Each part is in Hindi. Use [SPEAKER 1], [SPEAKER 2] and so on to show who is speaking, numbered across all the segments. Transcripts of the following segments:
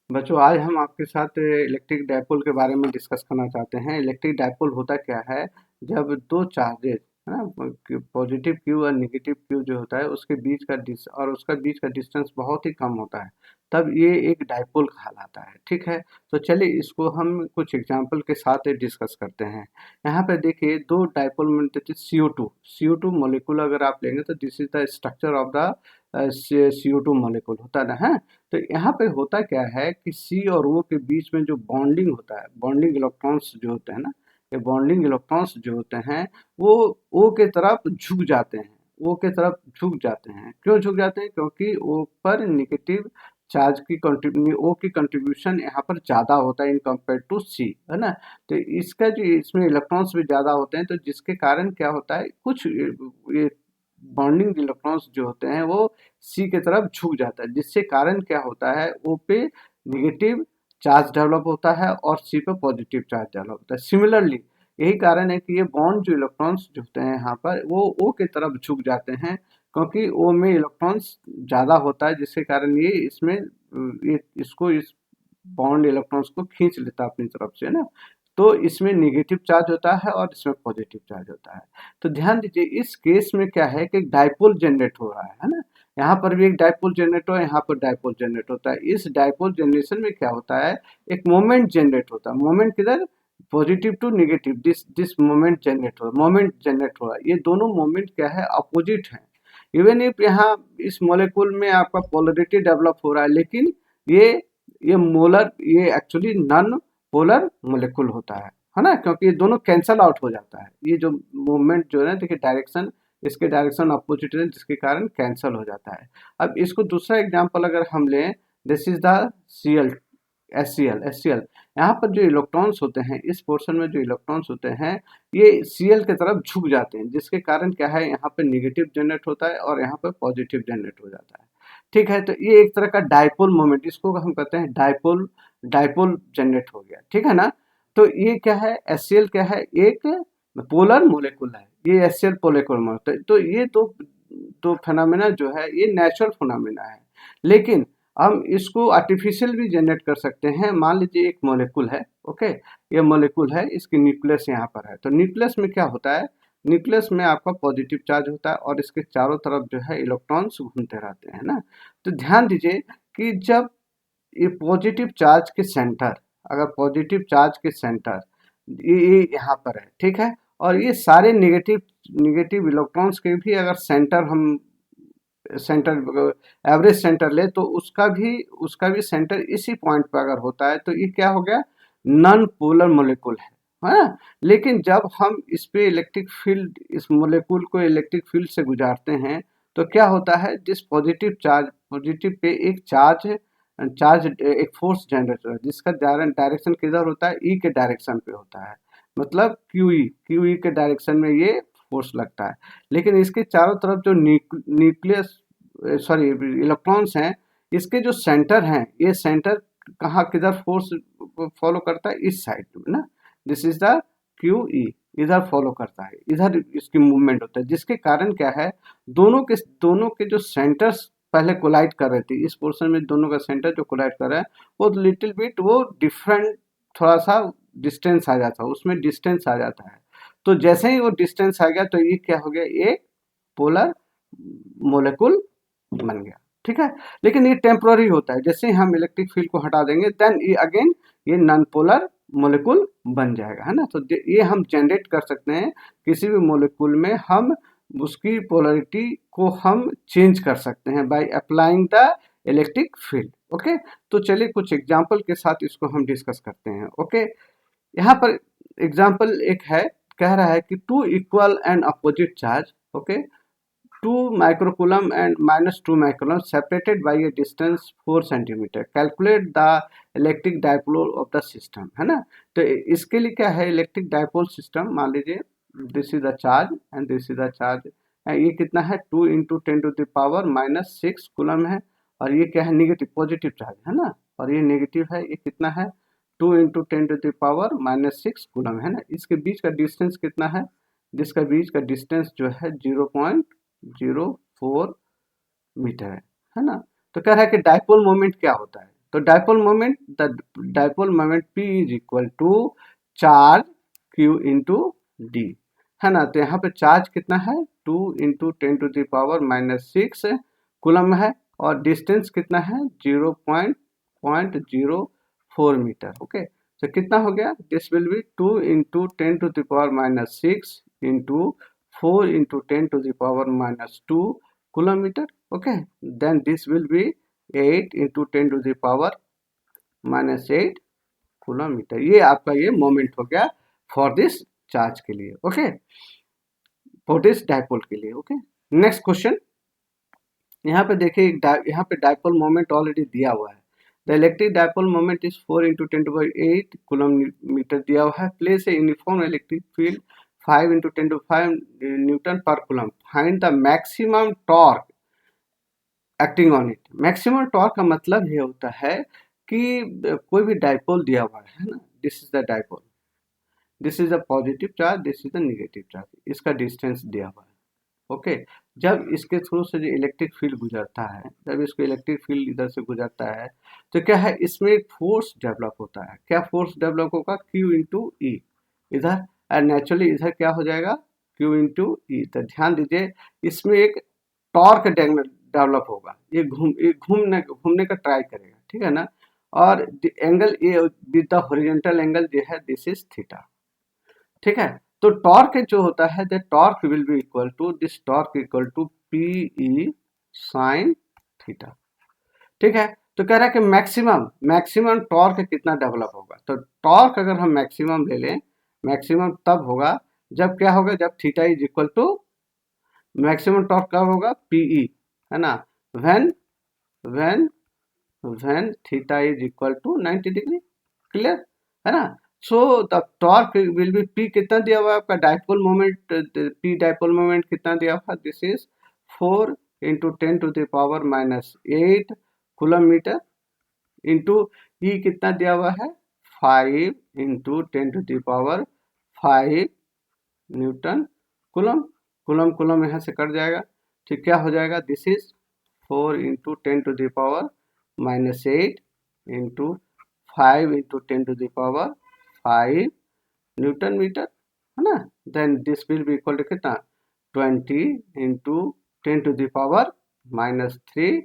[SPEAKER 1] बच्चों आज हम आपके साथ इलेक्ट्रिक डायपोल के बारे में डिस्कस करना चाहते हैं। इलेक्ट्रिक डायपोल होता क्या है, जब दो चार्जेस है ना, पॉजिटिव क्यू और नेगेटिव क्यू जो होता है उसके बीच का उसका बीच का डिस्टेंस बहुत ही कम होता है, तब ये एक डायपोल कहलाता है। ठीक है, तो चलिए इसको हम कुछ एग्जांपल के साथ डिस्कस करते हैं। यहाँ पे देखिए दो डायपोल में CO2 मॉलिक्यूल अगर आप लेंगे तो this is the structure of the CO2 molecule होता है ना, है। तो यहाँ पे होता क्या है कि सी और ओ के बीच में जो बॉन्डिंग होता है, बॉन्डिंग इलेक्ट्रॉन्स जो होते हैं ना, ये बॉन्डिंग इलेक्ट्रॉन्स जो होते हैं वो ओ के तरफ झुक जाते हैं। ओ के तरफ झुक जाते हैं, क्यों झुक जाते हैं? क्योंकि ओ पर नेगेटिव चार्ज की ओ की कंट्रीब्यूशन यहाँ पर ज़्यादा होता है इन कंपेयर टू सी, है ना। तो इसका जो इसमें इलेक्ट्रॉन्स भी ज़्यादा होते हैं, तो जिसके कारण क्या होता है, कुछ ये बॉन्डिंग इलेक्ट्रॉन्स जो होते हैं वो सी की तरफ झुक जाता है, जिससे कारण क्या होता है, ओ पे नेगेटिव चार्ज डेवलप होता है और सी पे पॉजिटिव चार्ज डेवलप होता है। सिमिलरली यही कारण है कि ये बॉन्ड जो इलेक्ट्रॉन्स जो होते हैं यहाँ पर वो ओ की तरफ झुक जाते हैं, क्योंकि ओ में इलेक्ट्रॉन्स ज़्यादा होता है, जिसके कारण ये इसमें इस बॉन्ड इलेक्ट्रॉन्स को खींच लेता है अपनी तरफ से, है ना। तो इसमें नेगेटिव चार्ज होता है और इसमें पॉजिटिव चार्ज होता है। तो ध्यान दीजिए इस केस में क्या है कि डायपोल जनरेट हो रहा है ना। यहाँ पर भी एक डायपोल जनरेट हो, यहाँ पर डायपोल जनरेट होता है। इस डायपोल जनरेशन में क्या होता है, एक मोमेंट जनरेट होता है। मोमेंट किधर? Positive to negative, this moment generate हो रहा है, मोमेंट जनरेट हो रहा है। ये दोनों मोमेंट क्या है, अपोजिट है। इवन इफ यहाँ इस मॉलिक्यूल में आपका पोलरिटी डेवलप हो रहा है, लेकिन ये ये एक्चुअली नॉन पोलर मॉलिक्यूल होता है ना, क्योंकि ये दोनों कैंसल आउट हो जाता है। ये जो मूवमेंट जो है देखिए डायरेक्शन, इसके डायरेक्शन अपोजिट है, जिसके कारण कैंसल हो जाता है। अब इसको दूसरा एग्जांपल अगर हम लें, this is the Cl S C L. यहाँ पर जो इलेक्ट्रॉन्स होते हैं, इस पोर्शन में जो इलेक्ट्रॉन्स होते हैं ये Cl की तरफ झुक जाते हैं, जिसके कारण क्या है, यहाँ पे निगेटिव जनरेट होता है और यहाँ पे पॉजिटिव जनरेट हो जाता है। ठीक है, तो ये एक तरह का डायपोल मोमेंट, इसको हम कहते हैं डायपोल, डायपोल जनरेट हो गया। ठीक है ना। तो ये क्या है, एस क्या है, एक पोलर मोलिकुल है। ये एस पोलिकुलर मोलिकुल, तो ये दो दो फिनोमेना जो है ये नेचुरल फिनोमेना है, लेकिन हम इसको आर्टिफिशियल भी जनरेट कर सकते हैं। मान लीजिए एक मॉलिक्यूल है, ओके, ये मॉलिक्यूल है, इसकी न्यूक्लियस यहाँ पर है। तो न्यूक्लियस में क्या होता है, न्यूक्लियस में आपका पॉजिटिव चार्ज होता है और इसके चारों तरफ जो है इलेक्ट्रॉन्स घूमते रहते हैं ना। तो ध्यान दीजिए कि जब ये पॉजिटिव चार्ज के सेंटर, अगर पॉजिटिव चार्ज के सेंटर ये यहाँ पर है, ठीक है, और ये सारे नेगेटिव नेगेटिव इलेक्ट्रॉन्स के भी अगर सेंटर हम सेंटर एवरेज सेंटर ले, तो उसका भी सेंटर इसी पॉइंट पर अगर होता है, तो ये क्या हो गया, नॉन पोलर मोलिकुल है ना। लेकिन जब हम इस पे इलेक्ट्रिक फील्ड, इस मोलिकुल को इलेक्ट्रिक फील्ड से गुजारते हैं, तो क्या होता है, जिस पॉजिटिव पे एक चार्ज एक फोर्स जनरेट होता है, जिसका डायरेक्शन किधर होता है, ई के डायरेक्शन पे होता है, मतलब क्यू ई के डायरेक्शन में ये फोर्स लगता है। लेकिन इसके चारों तरफ जो न्यूक्लियस सॉरी इलेक्ट्रॉन्स हैं, इसके जो सेंटर हैं, ये सेंटर कहाँ किधर फोर्स फॉलो करता है, इस साइड में ना, this is the Q E, इधर फॉलो करता है, इधर इसकी मूवमेंट होता है, जिसके कारण क्या है, दोनों के जो सेंटर्स पहले कोलाइड कर रहे थे, इस पोर्शन में दोनों का सेंटर जो कोलाइड कर रहा है वो लिटिल बिट वो डिफरेंट, थोड़ा सा डिस्टेंस आ जाता है, उसमें डिस्टेंस आ जाता है। तो जैसे ही वो डिस्टेंस आ गया, तो ये क्या हो गया, एक पोलर मोलिकुल बन गया। ठीक है, लेकिन ये टेम्पररी होता है, जैसे ही हम इलेक्ट्रिक फील्ड को हटा देंगे देन ये अगेन ये नॉन पोलर मोलिकुल बन जाएगा, है ना। तो ये हम जनरेट कर सकते हैं, किसी भी मोलिकुल में हम उसकी पोलरिटी को हम चेंज कर सकते हैं by applying the electric field. Okay, तो चलिए कुछ एग्जांपल के साथ इसको हम डिस्कस करते हैं। ओके, यहाँ पर एग्जांपल एक है, कह रहा है कि two equal and opposite charge, okay, 2 microcoulomb and -2 microcoulomb separated by a distance 4 centimeter, calculate the electric dipole of the system, है ना। तो इसके लिए क्या है, इलेक्ट्रिक डायपोल सिस्टम, मान लीजिए this is the charge and this is the charge, ये कितना है, 2 इंटू 10⁻⁻6 कूलम है, और ये क्या है, निगेटिव पॉजिटिव चार्ज है ना, और ये नेगेटिव है, ये कितना है, 2 इंटू 10⁻�6 कूलम है ना। इसके बीच का डिस्टेंस कितना है, जिसका बीच का डिस्टेंस जो है 0.04 मीटर है ना। तो कह रहा है कि डायपोल मोमेंट क्या होता है, तो dipole moment, the dipole moment P is equal to charge Q into D, है ना। तो यहाँ पे चार्ज कितना है 2 इंटू 10⁻⁻6 कूलम है, और डिस्टेंस कितना है 0.04 मीटर। ओके, तो कितना हो गया, this will be 2 into 10⁻⁻6 into 4 into 10⁻⁻2 coulomb metre. Okay, then this will be 8 into 10⁻⁻8 coulomb metre. ये आपका ये मोमेंट हो गया फॉर दिस चार्ज के लिए। ओके, फॉर दिस डाइपोल के लिए। ओके, नेक्स्ट क्वेश्चन, यहाँ पे देखिए, यहाँ पे डाइपोल मोमेंट ऑलरेडी दिया हुआ है। The electric dipole moment is 4 into 10⁻8 coulomb metre दिया हुआ है। Place a uniform electric field 5 into 10⁵ newton per coulomb. Find the maximum torque acting on it. Maximum torque का मतलब ये होता है कि कोई भी डाइपोल दिया हुआ है ना, this is the dipole, this is the positive charge, this is the negative charge, इसका डिस्टेंस दिया हुआ है। ओके, जब इसके थ्रू से जो इलेक्ट्रिक फील्ड गुजरता है, जब इसको इलेक्ट्रिक फील्ड इधर से गुजरता है, तो क्या है, इसमें एक फोर्स डेवलप होता है। क्या फोर्स डेवलप होगा, Q इंटू ई इधर, एंड नेचुरली इधर क्या हो जाएगा, Q इंटू ई। तो ध्यान दीजिए, इसमें एक टॉर्क डेवलप होगा, ये घूमने का ट्राई करेगा, ठीक है ना। और एंगल ये विद द हॉरिजॉन्टल एंगल जो है, दिस इज थीटा, ठीक है। तो टॉर्क जो होता है, the torque will be equal to, this torque equal to P E sine theta, ठीक है। तो कह रहा है कि मैक्सिमम टॉर्क कितना डेवलप होगा। तो टॉर्क अगर हम मैक्सिमम ले लें, मैक्सिमम तब होगा जब क्या होगा, जब theta is equal to, maximum torque कब होगा, पीई, है ना, when when theta is equal to 90 degree. Clear है ना। So the torque will be, P कितना दिया हुआ है आपका, dipole moment, P dipole moment कितना दिया हुआ, this is 4 into 10⁻⁻8 coulomb metre, into E कितना दिया हुआ है 5 इंटू 10⁵ न्यूटन कूलम। कूलम यहाँ से कट जाएगा, ठीक, क्या हो जाएगा, this is 4 into 10⁻⁻8 into 5 into 10⁵ newton metre, है ना। Then this will be equal to कितना, 20 इंटू 10⁻⁻3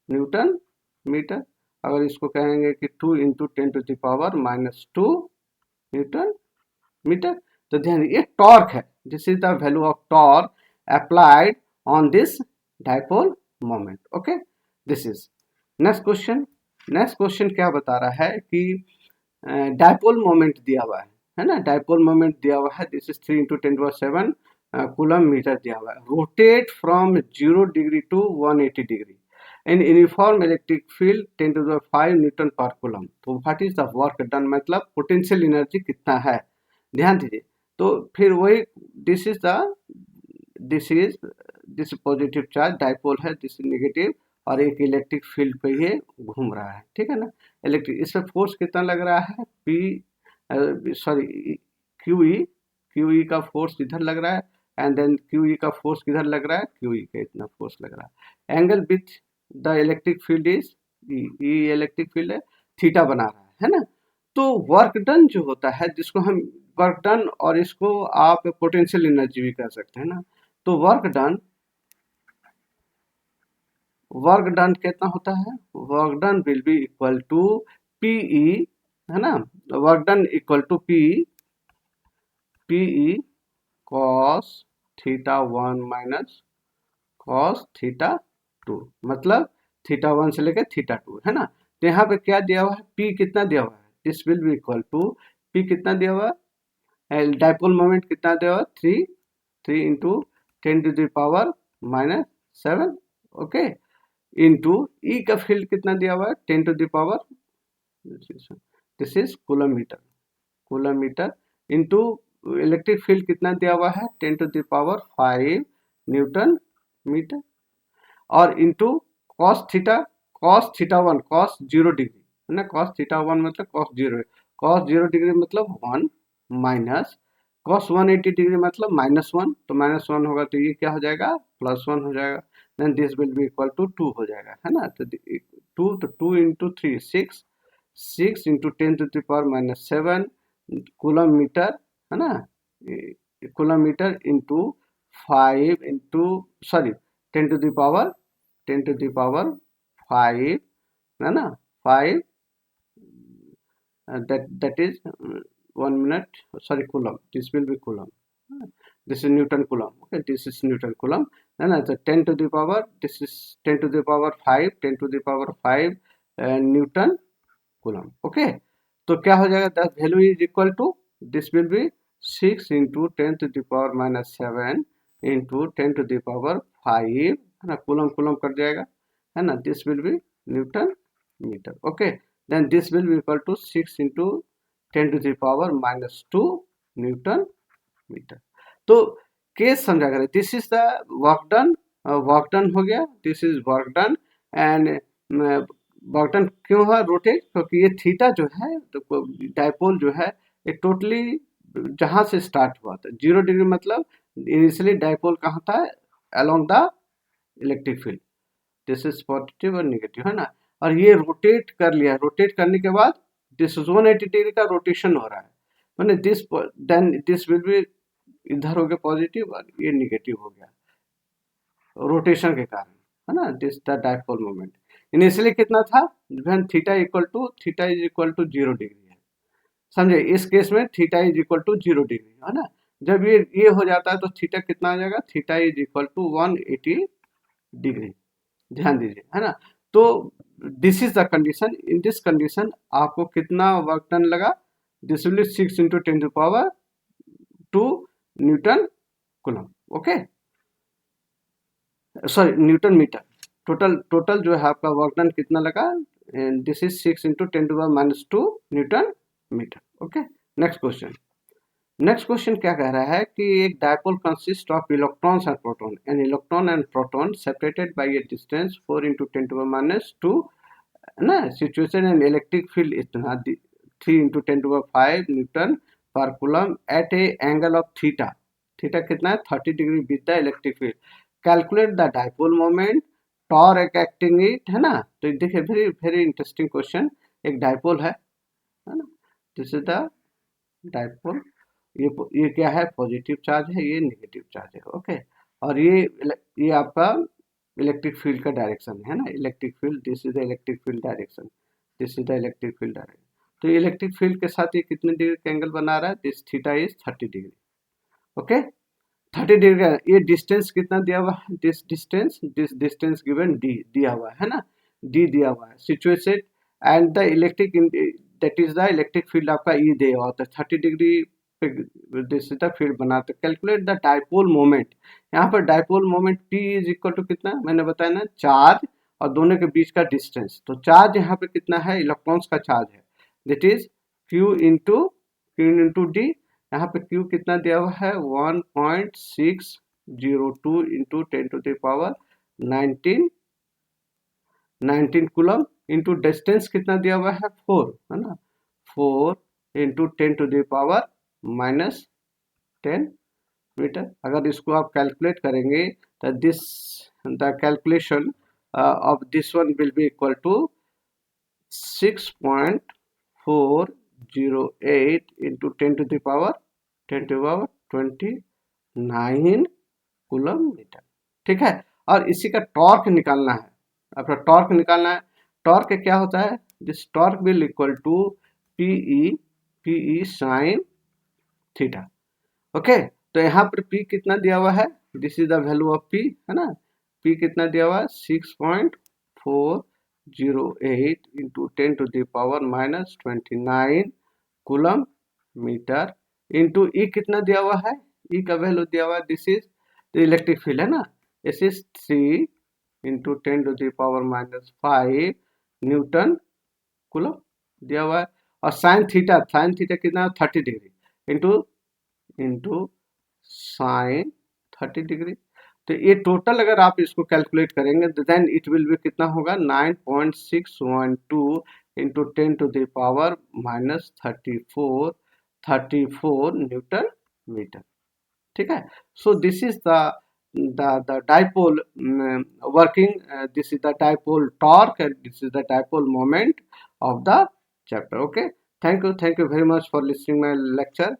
[SPEAKER 1] न्यूटन मीटर। अगर इसको कहेंगे कि 2 इंटू 10⁻⁻2 न्यूटन मीटर। तो ध्यान, ये टॉर्क है, this is the value of torque applied on this dipole moment. Okay, this is next question. Next question क्या बता रहा है कि डाइपोल मोमेंट दिया हुआ है ना, डाइपोल मोमेंट दिया हुआ है, this is 3 into 10⁻7 coulomb metre दिया हुआ है। Rotate from 0 degree to 180 degree in uniform electric field 10⁵ newton per coulomb. तो what is the work done, मतलब पोटेंशियल एनर्जी कितना है, ध्यान दीजिए। तो फिर वही, this is positive charge dipole है, दिस इज नेगेटिव, और एक इलेक्ट्रिक फील्ड पे ये घूम रहा है, ठीक है ना। इलेक्ट्रिक, इस पे फोर्स कितना लग रहा है, क्यूई का फोर्स इधर लग रहा है, एंड देन क्यूई का फोर्स किधर लग रहा है, क्यूई का इतना फोर्स लग रहा है। Angle with the electric field is E, electric field है, थीटा बना रहा है ना। तो वर्क डन जो होता है, जिसको हम वर्क डन, और इसको आप पोटेंशियल एनर्जी भी कह सकते हैं ना। तो वर्क डन कितना होता है, work done will be equal to P E, है ना। Work done equal to P E cos theta 1 minus cos theta 2, मतलब थीटा 1 से लेकर थीटा 2, है ना। तो यहाँ पे क्या दिया हुआ है, पी कितना दिया हुआ है, this will be equal to, P कितना दिया हुआ है, डाइपोल मोमेंट कितना दिया हुआ, 3 इंटू 10⁻⁻7, ओके, इंटू ई का फील्ड कितना दिया हुआ है, 10⁻, this is coulomb metre, into electric field कितना दिया हुआ है, 10⁵ न्यूटन मीटर, और into cos theta 1, cos 0 degree, है ना, कॉस थीटा 1 मतलब कॉस 0 डिग्री मतलब 1, माइनस कॉस 180 डिग्री मतलब -1, तो -1 होगा, तो ये क्या हो जाएगा, +1 हो जाएगा। Then this will be equal to 2 हो जाएगा, है ना। तो 2, तो 2 इंटू 3 6, 6 इंटू 10⁻⁻7 कूलम मीटर, है ना, coulomb metre into 5 into sorry 10⁻5, है ना, 5 that is 1 minute, sorry, coulomb, this will be coulomb, this is Newton coulomb, okay, this is Newton coulomb, and the 10 to the power, this is 10 to the power 5, 10 to the power 5 Newton coulomb, okay. तो क्या हो जाएगा, the value is equal to, this will be 6 into 10⁻⁻7 into 10⁻5, है ना, कूलम कूलम कट जाएगा, है ना, this will be newton metre, okay. Then this will be equal to 6 into 10⁻⁻2 newton metre. तो केस समझा करें, this is the work done, work done हो गया, this is work done. And work done क्यों हुआ रोटेट, क्योंकि ये थीटा जो है, तो डायपोल जो है, ये टोटली जहां से स्टार्ट हुआ था 0 डिग्री, मतलब इनिशियली डायपोल कहाँ था, along the electric field, this is positive और नेगेटिव, है ना. और ये रोटेट कर लिया, रोटेट करने के बाद दिस 180 डिग्री का रोटेशन हो रहा है, मैंने this, then this will be, इधर हो गया पॉजिटिव और ये निगेटिव हो गया रोटेशन के कारण, है ना. This the dipole moment initially कितना था, when theta is equal to 0 degree है, समझे. इस केस में theta is equal to 0 degree, है ना. जब ये हो जाता है तो थीटा कितना आ जाएगा, theta is equal to 180 degree, ध्यान दीजिए, है ना. तो this is the condition, in this condition आपको कितना वर्क डन लगा, this will be 6 into 10⁻2 newton coulomb, okay, sorry newton metre. Total जो है आपका वर्क डन कितना लगा, this is 6 into 10⁻⁻2 newton metre, okay. Next question क्या कह रहा है कि एक dipole consist of electrons and proton, an electron and proton separated by a distance 4 into 10⁻2, है ना, सिचुएशन एंड इलेक्ट्रिक फील्ड इतना 3 into 10⁵ newton per coulomb at a angle of theta, theta कितना है 30 degree with the electric field. Calculate the dipole moment, torque acting it, है ना. तो देखिए वेरी वेरी इंटरेस्टिंग क्वेश्चन. एक डायपोल है ना, दिस इज द डायपोल, ये क्या है, पॉजिटिव चार्ज है, ये नेगेटिव चार्ज है, ओके. और ये आपका इलेक्ट्रिक फील्ड का डायरेक्शन है ना, electric field, this is the electric field direction, this is the electric field direction. तो इलेक्ट्रिक फील्ड के साथ ये कितने डिग्री का एंगल बना रहा है, this theta is 30 degree, okay. 30 degree का ये डिस्टेंस कितना दिया हुआ है, दिस डिस्टेंस गिवन डी दिया हुआ है ना, डी दिया हुआ है, situated and the electric, that is the electric field आपका ई दिया हुआ होता है 30 degree this is the field बनाते. कैलकुलेट द डायपोल मोमेंट, यहाँ पर dipole moment P is equal to कितना, मैंने बताया ना, चार्ज और दोनों के बीच का डिस्टेंस. तो चार्ज यहाँ पे कितना है, इलेक्ट्रॉन्स का चार्ज है, that is Q into D. यहाँ पे Q कितना दिया हुआ है 1.602 इंटू 10⁻19 कूलम इंटू डिस्टेंस कितना दिया हुआ है 4, है ना, 4 इंटू 10⁻⁻10 मीटर. अगर इसको आप कैलकुलेट करेंगे तो this the calculation of this one will be equal to 6.408 into 10⁻29 coulomb metre, ठीक है. और इसी का टॉर्क निकालना है, आपका टॉर्क निकालना है. टॉर्क क्या होता है, this torque will equal to P sine theta, okay. तो यहाँ पर P कितना दिया हुआ है, this is the value of P, है ना. P कितना दिया हुआ है 6.408 into 10⁻⁻29 coulomb metre into E कितना दिया हुआ है, E का वैल्यू दिया हुआ है, this is the electric field, है ना, this is 3 into 10⁻5 Newton coulomb दिया हुआ है. और साइन थीटा कितना 30 डिग्री इंटू साइन 30 डिग्री. तो ये टोटल अगर आप इसको कैलकुलेट करेंगे तो देन इट विल बी कितना होगा 9.612 इंटू 10⁻34 न्यूटन मीटर, ठीक है. So this is the the dipole working. This is the dipole torque and this is the dipole moment of the chapter. Okay, thank you very much for listening my lecture.